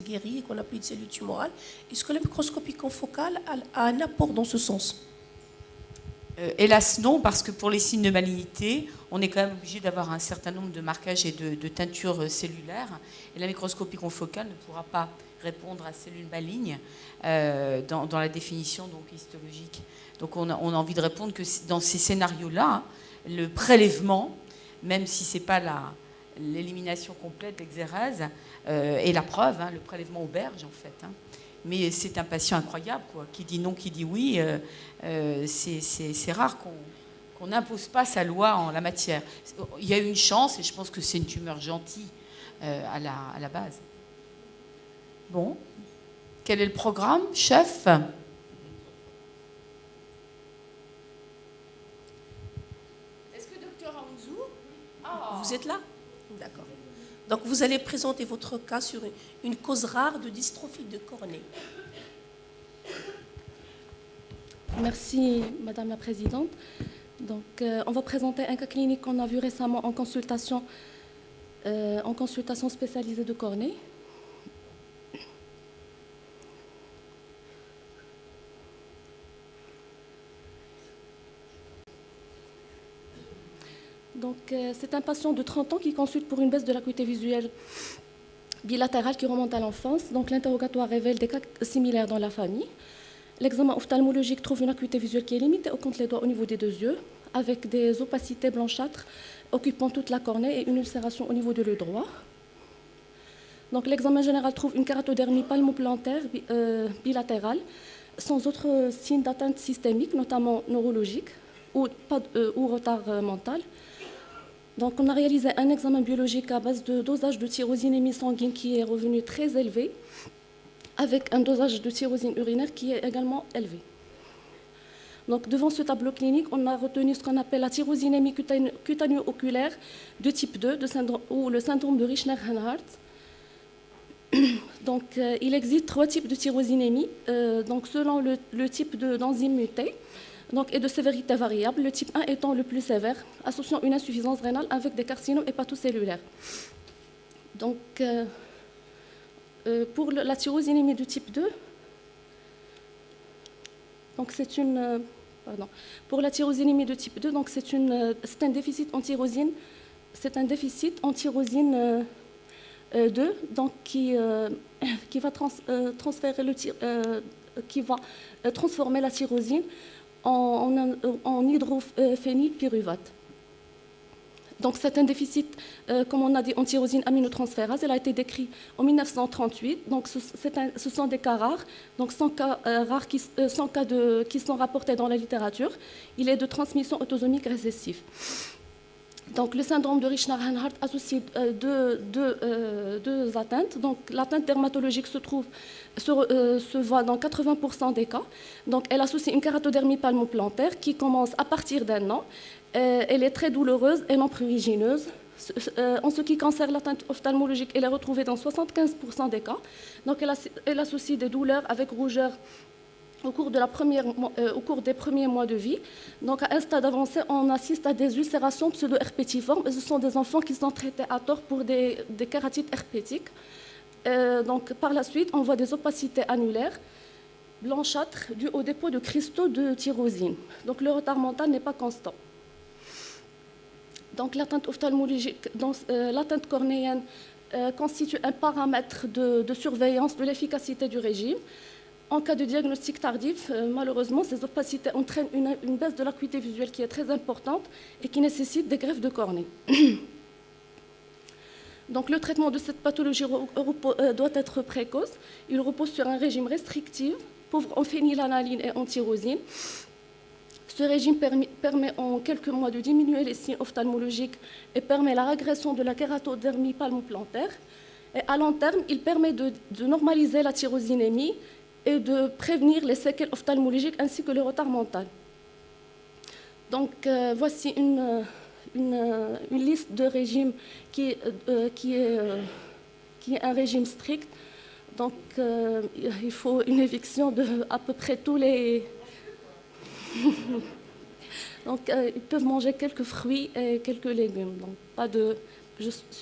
guérie et qu'on n'a plus de cellules tumorales. Est-ce que la microscopie confocale a un apport dans ce sens? Hélas non, parce que pour les signes de malignité, on est quand même obligé d'avoir un certain nombre de marquages et de teintures cellulaires. Et la microscopie confocale ne pourra pas répondre à cellules malignes dans la définition donc, histologique. Donc on a envie de répondre que dans ces scénarios-là, le prélèvement, même si ce n'est pas l'élimination complète d'exérèse, est la preuve, le prélèvement auberge en fait. Mais c'est un patient incroyable, quoi. Qui dit non, qui dit oui. C'est rare qu'on n'impose pas sa loi en la matière. Il y a eu une chance, et je pense que c'est une tumeur gentille à la base. Bon. Quel est le programme, chef? Est-ce que docteur Aounzou, vous êtes là? D'accord. Donc vous allez présenter votre cas sur une cause rare de dystrophie de cornée. Merci, Madame la Présidente. Donc, on va présenter un cas clinique qu'on a vu récemment en consultation spécialisée de cornée. Donc, c'est un patient de 30 ans qui consulte pour une baisse de l'acuité visuelle bilatérale qui remonte à l'enfance. Donc, l'interrogatoire révèle des cas similaires dans la famille. L'examen ophtalmologique trouve une acuité visuelle qui est limitée au compte les doigts au niveau des deux yeux, avec des opacités blanchâtres occupant toute la cornée et une ulcération au niveau de l'œil droit. Donc, l'examen général trouve une kératodermie palmoplantaire bilatérale, sans autres signes d'atteinte systémique, notamment neurologique ou retard mental. Donc, on a réalisé un examen biologique à base de dosage de tyrosinémie sanguine qui est revenu très élevé, avec un dosage de tyrosine urinaire qui est également élevé. Donc, devant ce tableau clinique, on a retenu ce qu'on appelle la tyrosinémie cutanéo-oculaire de type 2, ou le syndrome de Richner-Hanhart. Donc, il existe 3 types de tyrosinémie, donc selon le type d'enzyme mutée, et de sévérité variable, le type 1 étant le plus sévère, associant une insuffisance rénale avec des carcinomes hépatocellulaires. Donc, pour la tyrosinémie de type 2, donc pour la tyrosinémie de type 2, donc c'est un déficit en tyrosine, tyrosine 2, donc qui va transformer la tyrosine en hydrophénylpyruvate. Donc c'est un déficit, comme on a dit, en tyrosine aminotransférase. Elle a été décrit en 1938. Donc ce sont des cas rares, donc 100 cas rares qui sont rapportés dans la littérature. Il est de transmission autosomique récessive. Donc le syndrome de Richner-Hanhart associe deux atteintes. Donc l'atteinte dermatologique se voit dans 80% des cas. Donc elle associe une kératodermie palmoplantaire qui commence à partir d'un an. Elle est très douloureuse et non prurigineuse. En ce qui concerne l'atteinte ophtalmologique, elle est retrouvée dans 75% des cas. Donc elle associe des douleurs avec rougeur au cours des premiers mois de vie. Donc à un stade avancé, on assiste à des ulcérations pseudo-herpétiformes. Ce sont des enfants qui sont traités à tort pour des kératites herpétiques. Donc par la suite, on voit des opacités annulaires blanchâtres dues au dépôt de cristaux de tyrosine. Donc le retard mental n'est pas constant. Donc l'atteinte ophtalmologique, l'atteinte cornéenne constitue un paramètre de surveillance de l'efficacité du régime. En cas de diagnostic tardif, malheureusement, ces opacités entraînent une baisse de l'acuité visuelle qui est très importante et qui nécessite des greffes de cornée. Donc le traitement de cette pathologie doit être précoce. Il repose sur un régime restrictif, pauvre en phénylalalanine et en tyrosine. Ce régime permet en quelques mois de diminuer les signes ophtalmologiques et permet la régression de la kératodermie palmoplantaire. Et à long terme, il permet de normaliser la tyrosinémie et de prévenir les séquelles ophtalmologiques ainsi que le retard mental. Donc voici une liste de régimes qui est un régime strict. Donc il faut une éviction de à peu près tous les... Donc ils peuvent manger quelques fruits et quelques légumes. Donc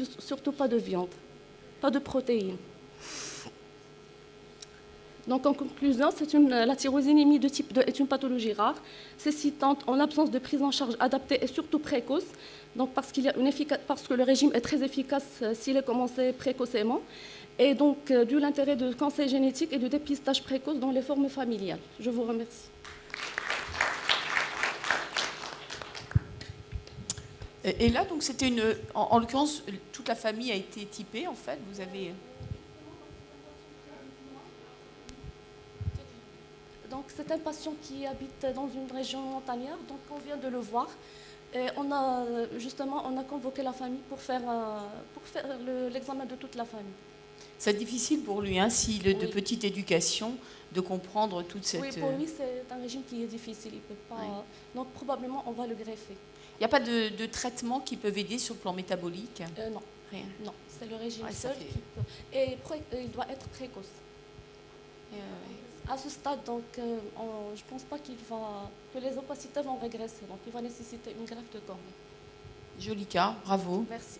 surtout pas de viande, pas de protéines. Donc, en conclusion, la tyrosinémie de type 2 est une pathologie rare, cécitante en l'absence de prise en charge adaptée et surtout précoce, donc parce que le régime est très efficace s'il est commencé précocement, et donc d'où l'intérêt de conseil génétique et de dépistage précoce dans les formes familiales. Je vous remercie. Et là, donc, c'était en l'occurrence, toute la famille a été typée, en fait. Vous avez... Donc, c'est un patient qui habite dans une région montagnarde, donc on vient de le voir. Et on a convoqué la famille pour faire l'examen de toute la famille. C'est difficile pour lui, hein, s'il est de petite éducation, de comprendre toute cette... Oui, pour lui, c'est un régime qui est difficile. Il peut pas... Oui. Donc, probablement, on va le greffer. Il n'y a pas de traitement qui peuvent aider sur le plan métabolique? Non. Rien. Non, c'est le régime seul qui peut... Et il doit être précoce. À ce stade, donc, je ne pense pas que les opacités vont régresser. Donc, il va nécessiter une greffe de corps. Joli cas, bravo. Merci.